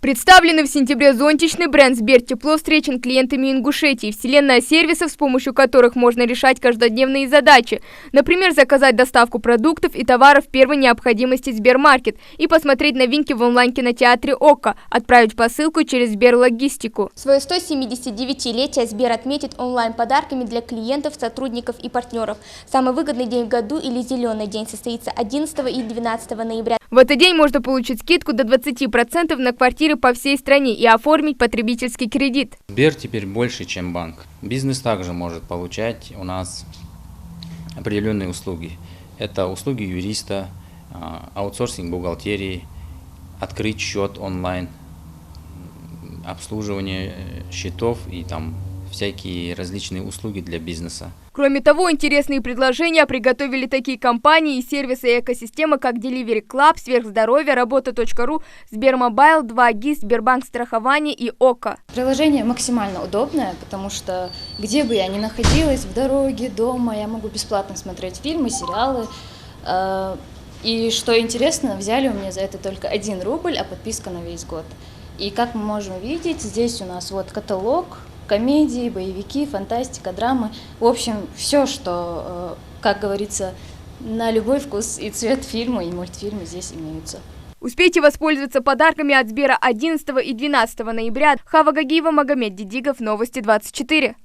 Представленный в сентябре зонтичный бренд «Сбертепло» встречен клиентами Ингушетии, вселенная сервисов, с помощью которых можно решать каждодневные задачи. Например, заказать доставку продуктов и товаров первой необходимости Сбермаркет и посмотреть новинки в онлайн-кинотеатре ОККО, отправить посылку через Сберлогистику. Свое 179-летие Сбер отметит онлайн-подарками для клиентов, сотрудников и партнеров. Самый выгодный день в году или зеленый день состоится 11 и 12 ноября. В этот день можно получить скидку до 20% на квартиры по всей стране и оформить потребительский кредит. Сбер теперь больше, чем банк. Бизнес также может получать у нас определенные услуги. Это услуги юриста, аутсорсинг бухгалтерии, открыть счет онлайн, обслуживание счетов и там всякие различные услуги для бизнеса. Кроме того, интересные предложения приготовили такие компании и сервисы и экосистемы, как Delivery Club, Сверхздоровье, Работа.ру, Сбермобайл, 2GIS, Сбербанк страхование и ОККО. Приложение максимально удобное, потому что где бы я ни находилась, в дороге, дома, я могу бесплатно смотреть фильмы, сериалы. И что интересно, взяли у меня за это только 1 рубль, а подписка на весь год. И как мы можем видеть, здесь у нас вот каталог, комедии, боевики, фантастика, драмы. В общем, все, что, как говорится, на любой вкус и цвет фильма и мультфильмы здесь имеются. Успейте воспользоваться подарками от Сбера 11 и 12 ноября. Хава Гагиева, Магомед Дидигов, Новости 24.